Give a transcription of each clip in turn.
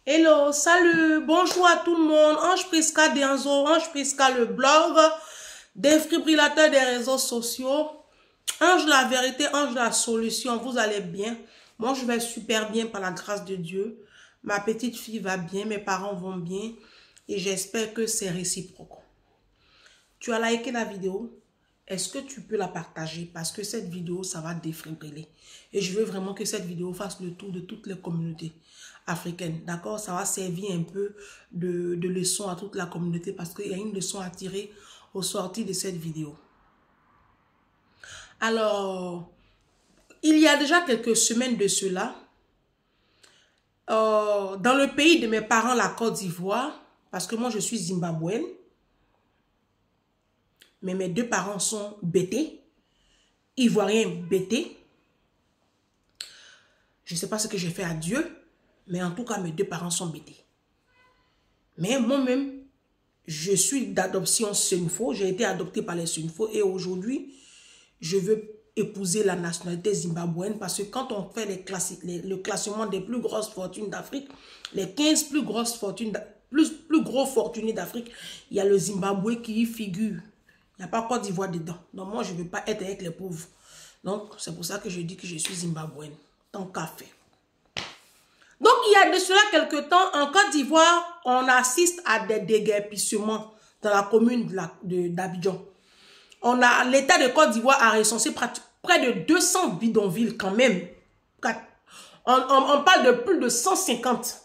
Hello, salut, bonjour à tout le monde. Ange Prisca Denzo, Ange Prisca le blog, défibrillateur des réseaux sociaux. Ange la vérité, ange la solution, vous allez bien? Moi, je vais super bien par la grâce de Dieu. Ma petite fille va bien, mes parents vont bien et j'espère que c'est réciproque. Tu as liké la vidéo? Est-ce que tu peux la partager? Parce que cette vidéo, ça va défibriller. Et je veux vraiment que cette vidéo fasse le tour de toutes les communautés africaines. D'accord? Ça va servir un peu de leçon à toute la communauté parce qu'il y a une leçon à tirer au sortir de cette vidéo. Alors, il y a déjà quelques semaines de cela, dans le pays de mes parents, la Côte d'Ivoire, parce que moi je suis zimbabwéenne, mais mes deux parents sont bêtés, ivoiriens bêtés. Je ne sais pas ce que j'ai fait à Dieu, mais en tout cas, mes deux parents sont bêtés. Mais moi-même, je suis d'adoption Senfo, j'ai été adoptée par les Senfo et aujourd'hui, je veux épouser la nationalité zimbabwéenne parce que quand on fait le classement des plus grosses fortunes d'Afrique, les 15 plus grosses fortunes, plus gros fortunés d'Afrique, il y a le Zimbabwe qui y figure. Il n'y a pas Côte d'Ivoire dedans. Donc moi, je ne veux pas être avec les pauvres. Donc c'est pour ça que je dis que je suis zimbabwéenne. Tant qu'à faire. Donc il y a de cela quelques temps, en Côte d'Ivoire, on assiste à des déguerpissements dans la commune d'Abidjan. L'État de Côte d'Ivoire a recensé près de 200 bidonvilles quand même. On parle de plus de 150.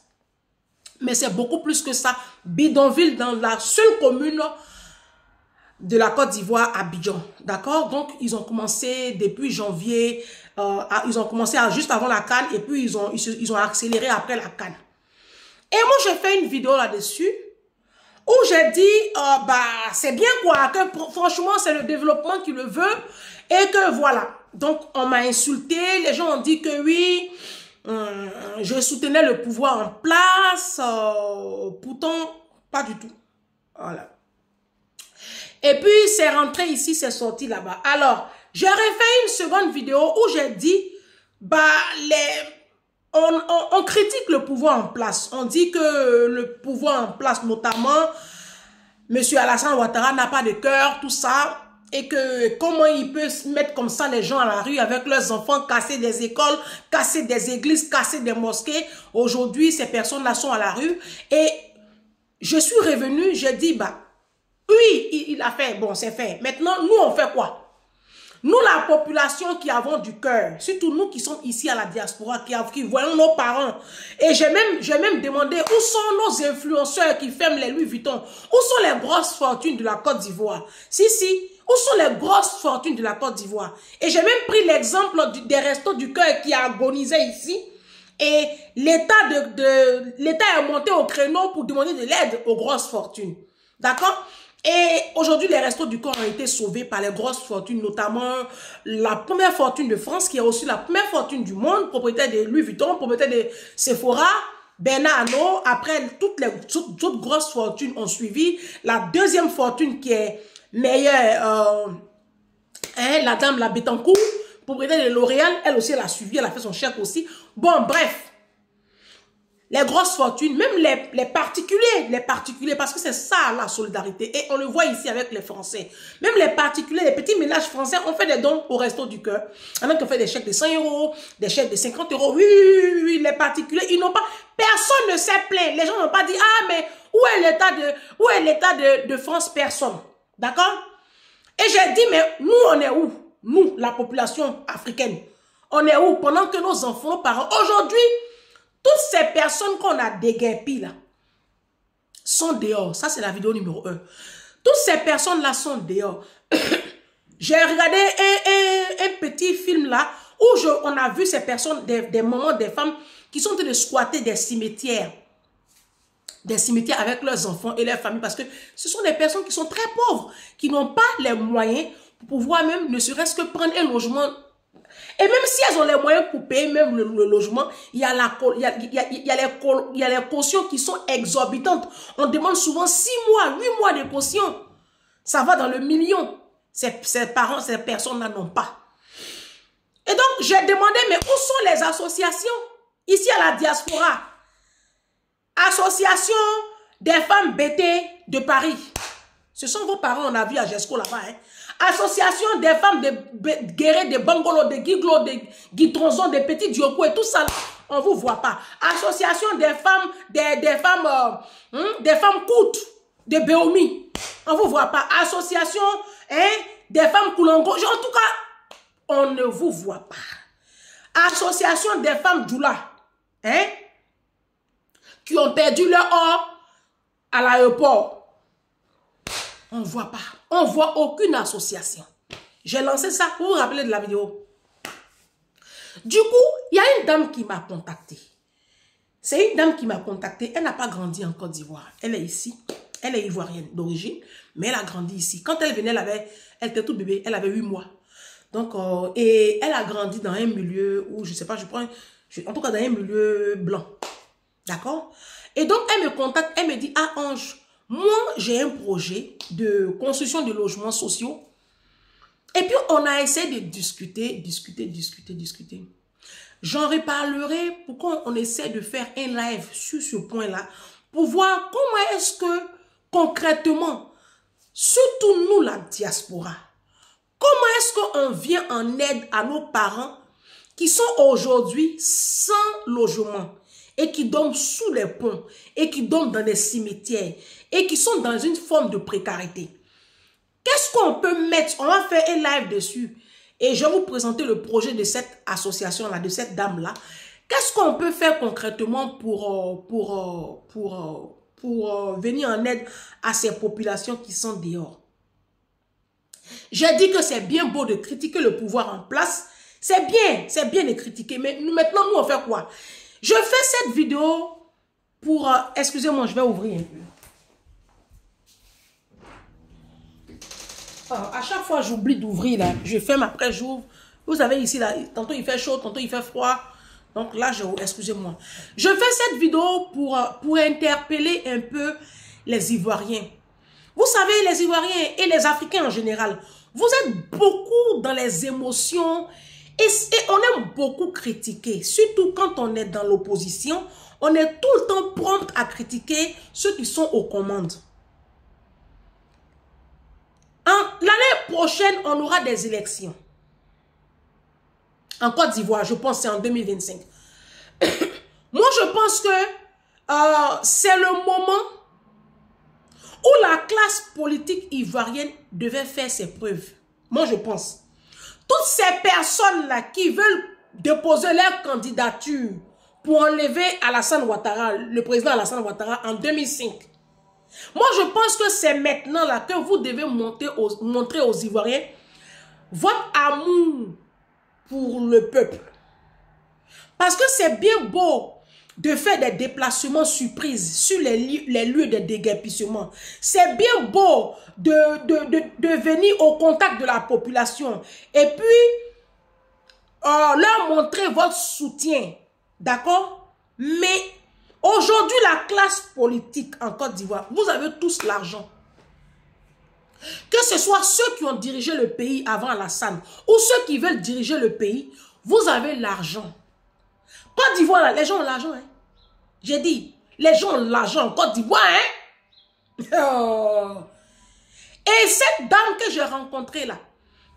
Mais c'est beaucoup plus que ça. Bidonvilles dans la seule commune de la Côte d'Ivoire, Abidjan. D'accord? Donc, ils ont commencé depuis janvier. Ils ont commencé juste avant la CAN et puis ils ont accéléré après la CAN. Et moi, j'ai fait une vidéo là-dessus où j'ai dit, c'est bien quoi, que franchement, c'est le développement qui le veut et que voilà. Donc, on m'a insulté, les gens ont dit que oui, je soutenais le pouvoir en place, pourtant, pas du tout. Voilà. Et puis, c'est rentré ici, c'est sorti là-bas. Alors, j'ai refait une seconde vidéo où j'ai dit, on critique le pouvoir en place. On dit que le pouvoir en place, notamment, M. Alassane Ouattara n'a pas de cœur, tout ça. Et que comment il peut mettre comme ça les gens à la rue avec leurs enfants, casser des écoles, casser des églises, casser des mosquées. Aujourd'hui, ces personnes-là sont à la rue. Et je suis revenue, j'ai dit, oui, il a fait, bon, c'est fait. Maintenant, nous, on fait quoi? Nous, la population qui avons du cœur, surtout nous qui sommes ici à la diaspora, qui voyons nos parents. Et j'ai même demandé où sont nos influenceurs qui ferment les Louis Vuitton? Où sont les grosses fortunes de la Côte d'Ivoire? Si, où sont les grosses fortunes de la Côte d'Ivoire? Et j'ai même pris l'exemple des restos du cœur qui agonisaient ici. Et l'État est monté au créneau pour demander de l'aide aux grosses fortunes. D'accord? Et aujourd'hui, les restos du cœur ont été sauvés par les grosses fortunes, notamment la première fortune de France, qui a reçu la première fortune du monde, propriétaire de Louis Vuitton, propriétaire de Sephora, Bernard Arnault. Après, toutes les autres grosses fortunes ont suivi. La deuxième fortune qui est meilleure, la dame la Bettencourt, propriétaire de L'Oréal, elle aussi, elle a suivi, elle a fait son chèque aussi. Bon, bref. Les grosses fortunes, même les particuliers, parce que c'est ça la solidarité. Et on le voit ici avec les Français. Même les particuliers, les petits ménages français, on fait des dons au resto du cœur. Il y en a qui ont fait des chèques de 100 €, des chèques de 50 €. Oui, les particuliers, ils n'ont pas, personne ne s'est plaint. Les gens n'ont pas dit, ah, mais où est l'État de France? Personne. D'accord? Et j'ai dit, mais nous, on est où? Nous, la population africaine. On est où? Pendant que nos enfants, nos parents, aujourd'hui, toutes ces personnes qu'on a déguerpies là sont dehors. Ça, c'est la vidéo numéro 1. Toutes ces personnes-là sont dehors. J'ai regardé un petit film là où on a vu ces personnes, des mamans, des femmes qui sont en train de squatter des cimetières. Des cimetières avec leurs enfants et leurs familles. Parce que ce sont des personnes qui sont très pauvres, qui n'ont pas les moyens pour pouvoir même, ne serait-ce que prendre un logement. Et même si elles ont les moyens pour payer même le logement, il y a les cautions qui sont exorbitantes. On demande souvent 6 mois, 8 mois de caution. Ça va dans le million. Ces parents, ces personnes-là n'ont pas. Et donc, j'ai demandé, mais où sont les associations? Ici à la diaspora. Association des femmes BT de Paris. Ce sont vos parents, on a vu à Gesco là-bas. Hein. Association des femmes de Guéré, de Bangolo, de Giglo, de Guitronzon, de Petit Diokou et tout ça. On ne vous voit pas. Association des femmes, des femmes courtes de Béomi. On ne vous voit pas. Association des femmes Koulongo. En tout cas, on ne vous voit pas. Association des femmes Djoula. Qui ont perdu leur or à l'aéroport. On ne voit pas. On ne voit aucune association. J'ai lancé ça. Vous vous rappelez de la vidéo? Du coup, il y a une dame qui m'a contacté. C'est une dame qui m'a contacté. Elle n'a pas grandi en Côte d'Ivoire. Elle est ici. Elle est ivoirienne d'origine, mais elle a grandi ici. Quand elle venait, elle était toute bébé. Elle avait 8 mois. Donc, et elle a grandi dans un milieu où, je ne sais pas, en tout cas dans un milieu blanc. D'accord? Et donc, elle me contacte. Elle me dit, ah Ange, moi, j'ai un projet de construction de logements sociaux. Et puis, on a essayé de discuter. J'en reparlerai pourquoi on essaie de faire un live sur ce point-là pour voir comment est-ce que, concrètement, surtout nous, la diaspora, comment est-ce qu'on vient en aide à nos parents qui sont aujourd'hui sans logement et qui dorment sous les ponts et qui dorment dans des cimetières et qui sont dans une forme de précarité. Qu'est-ce qu'on peut mettre? On va faire un live dessus et je vais vous présenter le projet de cette association-là, de cette dame-là. Qu'est-ce qu'on peut faire concrètement pour venir en aide à ces populations qui sont dehors? J'ai dit que c'est bien beau de critiquer le pouvoir en place. C'est bien de critiquer. Mais maintenant, nous, on fait quoi? Je fais cette vidéo pour... excusez-moi, je vais ouvrir un peu. Alors, à chaque fois, j'oublie d'ouvrir là. Je ferme, après j'ouvre. Vous savez ici, là, tantôt il fait chaud, tantôt il fait froid. Donc là, excusez-moi. Je fais cette vidéo pour interpeller un peu les Ivoiriens. Vous savez, les Ivoiriens et les Africains en général, vous êtes beaucoup dans les émotions et on aime beaucoup critiquer. Surtout quand on est dans l'opposition, on est tout le temps prompt à critiquer ceux qui sont aux commandes. L'année prochaine, on aura des élections. En Côte d'Ivoire, je pense que c'est en 2025. Moi, je pense que c'est le moment où la classe politique ivoirienne devait faire ses preuves. Moi, je pense. Toutes ces personnes-là qui veulent déposer leur candidature pour enlever Alassane Ouattara, le président Alassane Ouattara, en 2005. Moi, je pense que c'est maintenant là que vous devez montrer aux Ivoiriens votre amour pour le peuple. Parce que c'est bien beau de faire des déplacements surprises sur les lieux de déguerpissement. C'est bien beau de venir au contact de la population et puis leur montrer votre soutien. D'accord? Mais aujourd'hui, la classe politique en Côte d'Ivoire, vous avez tous l'argent. Que ce soit ceux qui ont dirigé le pays avant Alassane ou ceux qui veulent diriger le pays, vous avez l'argent. Côte d'Ivoire, là, les gens ont l'argent. Hein? J'ai dit, les gens ont l'argent en Côte d'Ivoire. Hein? Oh. Et cette dame que j'ai rencontrée là,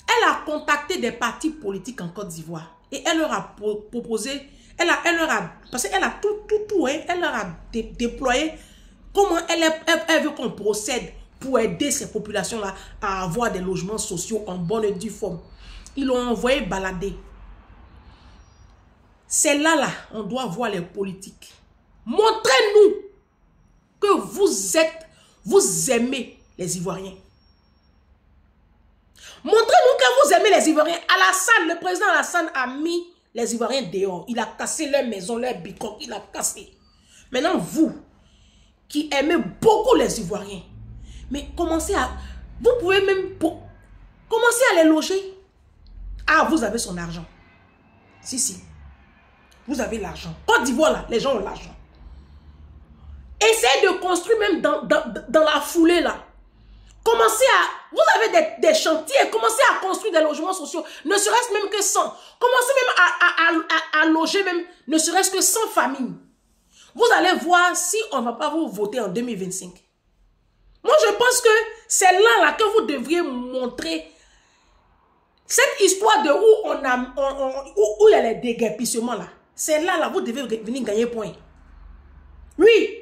elle a contacté des partis politiques en Côte d'Ivoire. Et elle leur a proposé, parce qu'elle a tout, hein, elle leur a déployé comment elle veut qu'on procède pour aider ces populations-là à avoir des logements sociaux en bonne et due forme. Ils l'ont envoyé balader. C'est là, on doit voir les politiques. Montrez-nous que vous aimez les Ivoiriens. Montrez-nous que vous aimez les Ivoiriens. Alassane, le président Alassane a mis les Ivoiriens dehors. Il a cassé leur maison, leur bicoque, il a cassé. Maintenant, vous, qui aimez beaucoup les Ivoiriens, mais commencez à... Vous pouvez même... Commencez à les loger. Ah, vous avez son argent. Si. Vous avez l'argent. Côte d'Ivoire, là, les gens ont l'argent. Essayez de construire même dans la foulée, là. Commencez à... Vous avez des chantiers. Commencez à construire des logements sociaux. Ne serait-ce même que 100. Commencez même à loger même, ne serait-ce que 100 familles. Vous allez voir si on ne va pas vous voter en 2025. Moi, je pense que c'est là que vous devriez montrer cette histoire de où il y a les déguerpissements là. C'est là, vous devez venir gagner point. Oui.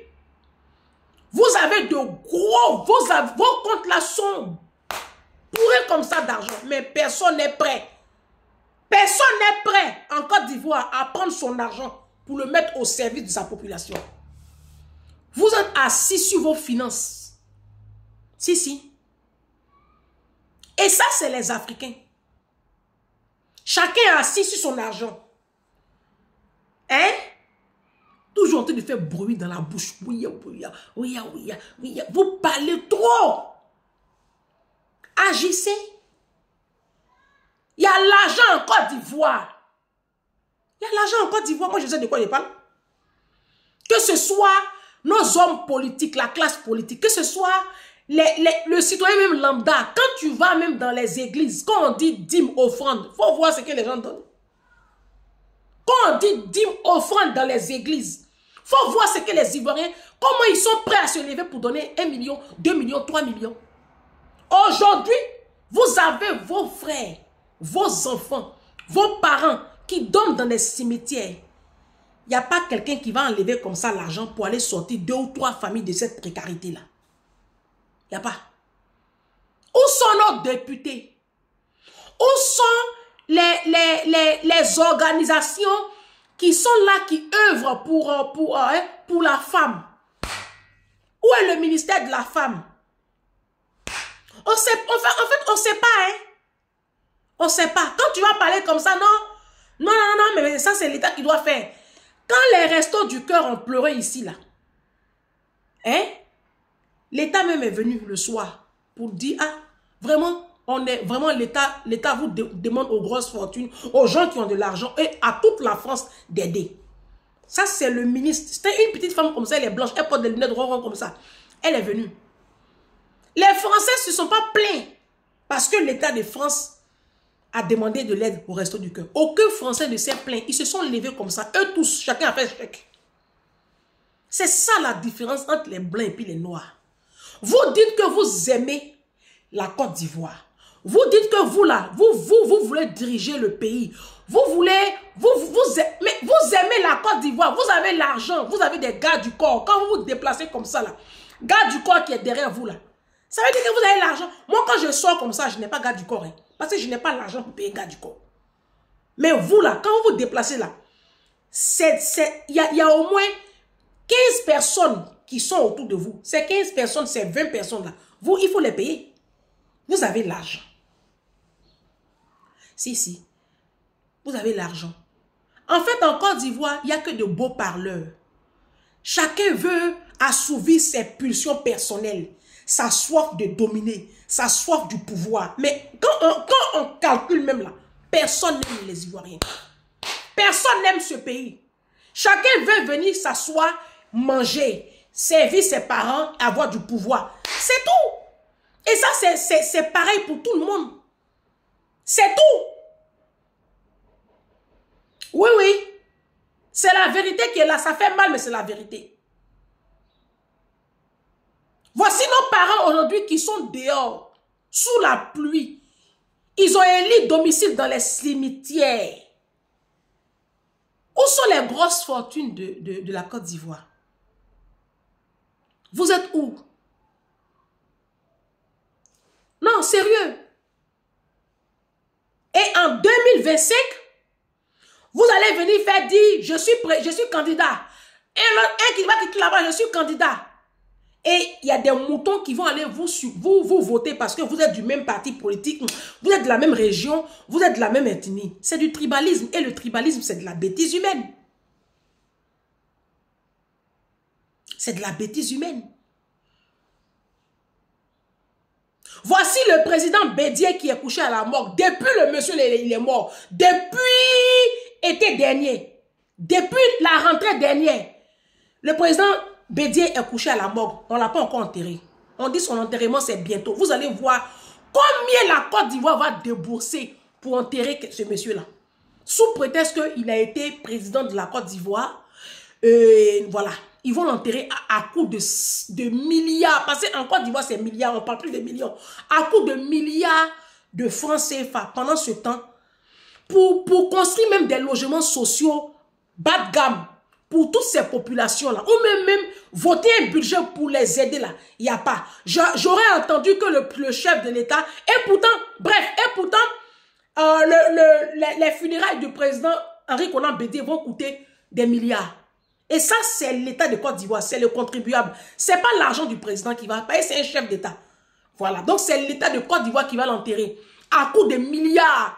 Vous avez de gros, vos comptes là sont bourrés comme ça d'argent. Mais personne n'est prêt. Personne n'est prêt en Côte d'Ivoire à prendre son argent pour le mettre au service de sa population. Vous êtes assis sur vos finances. Si, si. Et ça, c'est les Africains. Chacun est assis sur son argent. Hein? Toujours en train de faire bruit dans la bouche. Oui, oui, oui, oui, oui. Vous parlez trop. Agissez. Il y a l'argent en Côte d'Ivoire. Il y a l'argent en Côte d'Ivoire. Moi, je sais de quoi je parle. Que ce soit nos hommes politiques, la classe politique, que ce soit le citoyen même lambda. Quand tu vas même dans les églises, quand on dit dîme, offrande, il faut voir ce que les gens donnent. Quand on dit dîme, offrande dans les églises, il faut voir ce que les Ivoiriens, comment ils sont prêts à se lever pour donner 1 million, 2 millions, 3 millions. Aujourd'hui, vous avez vos frères, vos enfants, vos parents qui dorment dans les cimetières. Il n'y a pas quelqu'un qui va enlever comme ça l'argent pour aller sortir 2 ou 3 familles de cette précarité-là. Il n'y a pas. Où sont nos députés? Où sont les organisations qui sont là, qui œuvrent pour la femme? Où est le ministère de la femme? On sait, en fait, on ne sait pas, hein. On ne sait pas. Quand tu vas parler comme ça, non, mais ça, c'est l'État qui doit faire. Quand les restos du cœur ont pleuré ici, là, hein, l'État même est venu le soir pour dire, ah, vraiment, l'État vous demande aux grosses fortunes, aux gens qui ont de l'argent et à toute la France d'aider. Ça, c'est le ministre. C'était une petite femme comme ça, elle est blanche, elle porte des lunettes ronds comme ça. Elle est venue. Les Français ne se sont pas plaints parce que l'État de France a demandé de l'aide au Resto du Cœur. Aucun Français ne s'est plaint. Ils se sont levés comme ça. Eux tous, chacun a fait chèque. C'est ça la différence entre les blancs et puis les noirs. Vous dites que vous aimez la Côte d'Ivoire. Vous dites que vous là, vous voulez diriger le pays. Vous voulez, mais vous aimez la Côte d'Ivoire. Vous avez l'argent. Vous avez des gars du corps. Quand vous vous déplacez comme ça là, gars du corps qui est derrière vous là, ça veut dire que vous avez l'argent. Moi, quand je sors comme ça, je n'ai pas garde du corps. Hein, parce que je n'ai pas l'argent pour payer garde du corps. Mais vous, là, quand vous vous déplacez là, il y a au moins 15 personnes qui sont autour de vous. Ces 15 personnes, ces 20 personnes là, vous, il faut les payer. Vous avez l'argent. Si. Vous avez l'argent. En fait, en Côte d'Ivoire, il n'y a que de beaux parleurs. Chacun veut assouvir ses pulsions personnelles. Sa soif de dominer, sa soif du pouvoir. Mais quand on calcule même là, personne n'aime les Ivoiriens. Personne n'aime ce pays. Chacun veut venir s'asseoir, manger, servir ses parents, avoir du pouvoir. C'est tout. Et ça, c'est pareil pour tout le monde. C'est tout. Oui. C'est la vérité qui est là. Ça fait mal, mais c'est la vérité. Voici nos parents aujourd'hui qui sont dehors, sous la pluie. Ils ont élu domicile dans les cimetières. Où sont les grosses fortunes de la Côte d'Ivoire? Vous êtes où? Non, sérieux. Et en 2025, vous allez venir faire dire, je suis candidat. Et l'autre, un qui va quitter là-bas, je suis candidat. Et il y a des moutons qui vont aller vous voter parce que vous êtes du même parti politique, vous êtes de la même région, vous êtes de la même ethnie. C'est du tribalisme. Et le tribalisme, c'est de la bêtise humaine. C'est de la bêtise humaine. Voici le président Bédié qui est couché à la mort. Depuis le monsieur, il est mort. Depuis été dernier. Depuis la rentrée dernière. Le président Bédié est couché à la morgue. On ne l'a pas encore enterré. On dit son enterrement, c'est bientôt. Vous allez voir combien la Côte d'Ivoire va débourser pour enterrer ce monsieur-là. Sous prétexte qu'il a été président de la Côte d'Ivoire. Voilà. Ils vont l'enterrer à coup de milliards. Parce qu'en Côte d'Ivoire, c'est milliards. On parle plus de millions. À coup de milliards de francs CFA pendant ce temps. Pour construire même des logements sociaux bas de gamme. Pour toutes ces populations-là. Ou même voter un budget pour les aider là. Il n'y a pas. J'aurais entendu que le chef de l'État. Et pourtant, bref, les funérailles du président Henri Konan Bédié vont coûter des milliards. Et ça, c'est l'État de Côte d'Ivoire, c'est le contribuable. Ce n'est pas l'argent du président qui va payer, c'est un chef d'État. Voilà, donc c'est l'État de Côte d'Ivoire qui va l'enterrer à coût de milliards.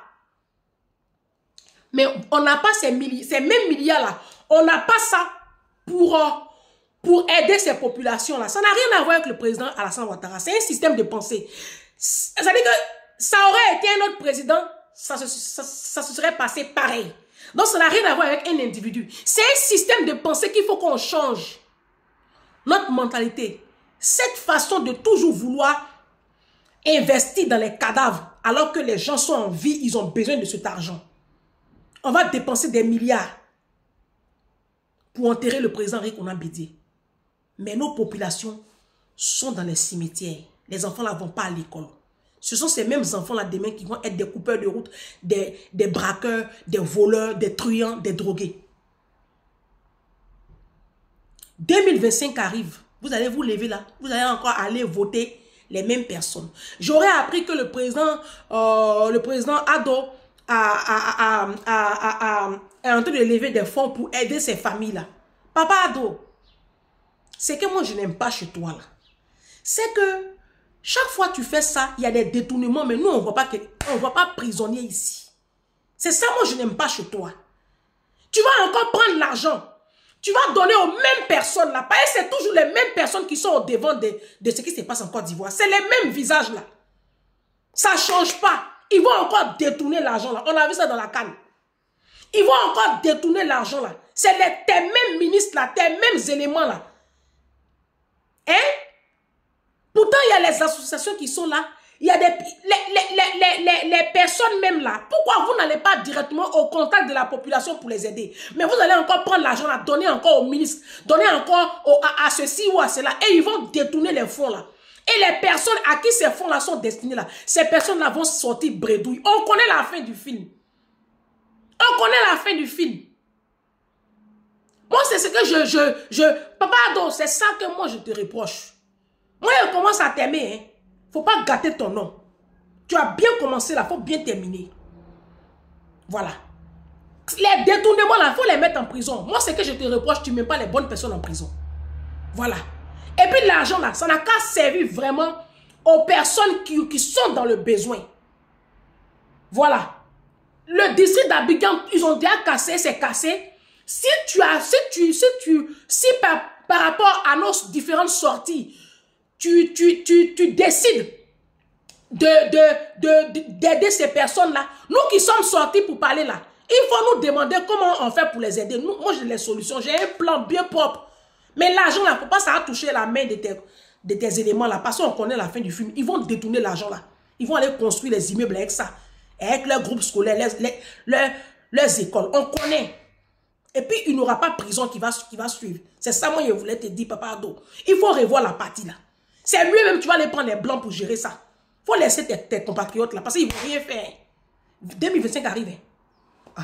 Mais on n'a pas ces mêmes milliards-là. On n'a pas ça pour aider ces populations-là. Ça n'a rien à voir avec le président Alassane Ouattara. C'est un système de pensée. C'est-à-dire que ça aurait été un autre président, ça se serait passé pareil. Donc, ça n'a rien à voir avec un individu. C'est un système de pensée qu'il faut qu'on change. Notre mentalité. Cette façon de toujours vouloir investir dans les cadavres alors que les gens sont en vie, ils ont besoin de cet argent. On va dépenser des milliards pour enterrer le président Henri Konan Bédié. Mais nos populations sont dans les cimetières. Les enfants là ne vont pas à l'école. Ce sont ces mêmes enfants-là demain qui vont être des coupeurs de route, des braqueurs, des voleurs, des truands, des drogués. 2025 arrive. Vous allez vous lever là. Vous allez encore aller voter les mêmes personnes. J'aurais appris que le président Ado est en train de lever des fonds pour aider ces familles-là. Papa Ado, c'est que moi je n'aime pas chez toi là. C'est que chaque fois que tu fais ça, il y a des détournements, mais nous, on ne voit pas prisonnier ici. C'est ça, moi, je n'aime pas chez toi. Tu vas encore prendre l'argent. Tu vas donner aux mêmes personnes là. Parce que c'est toujours les mêmes personnes qui sont au devant de ce qui se passe en Côte d'Ivoire. C'est les mêmes visages là. Ça ne change pas. Ils vont encore détourner l'argent là. On a vu ça dans la canne. Ils vont encore détourner l'argent là. C'est tes mêmes ministres là, tes mêmes éléments là. Hein? Pourtant, il y a les associations qui sont là. Il y a les personnes même là. Pourquoi vous n'allez pas directement au contact de la population pour les aider? Mais vous allez encore prendre l'argent là, donner encore au ministre, donner encore à ceci ou à cela. Et ils vont détourner les fonds là. Et les personnes à qui ces fonds là sont destinés là, ces personnes là vont sortir bredouille. On connaît la fin du film. On connaît la fin du film. Moi, c'est ce que Papa Ado, c'est ça que moi je te reproche. Moi, je commence à t'aimer. Hein. Faut pas gâter ton nom. Tu as bien commencé là, faut bien terminer. Voilà. Les détournements là, faut les mettre en prison. Moi, c'est que je te reproche, tu ne mets pas les bonnes personnes en prison. Voilà. Et puis l'argent là, ça n'a qu'à servir vraiment aux personnes qui sont dans le besoin. Voilà. Le district d'Abidjan, ils ont déjà cassé, c'est cassé. Si par rapport à nos différentes sorties, tu décides d'aider ces personnes-là. Nous qui sommes sortis pour parler là, il faut nous demander comment on fait pour les aider. Moi, j'ai les solutions. J'ai un plan bien propre. Mais l'argent là, il ne faut pas ça toucher la main de tes éléments là. Parce qu'on connaît la fin du film. Ils vont détourner l'argent là. Ils vont aller construire les immeubles avec ça. Avec leurs groupes scolaires, leurs écoles. On connaît. Et puis, il n'y aura pas prison qui va suivre. C'est ça, moi, je voulais te dire, Papa Ado. Il faut revoir la partie là. C'est mieux même, tu vas aller prendre les blancs pour gérer ça. Il faut laisser tes compatriotes là, parce qu'ils ne vont rien faire. 2025 arrive. Ah.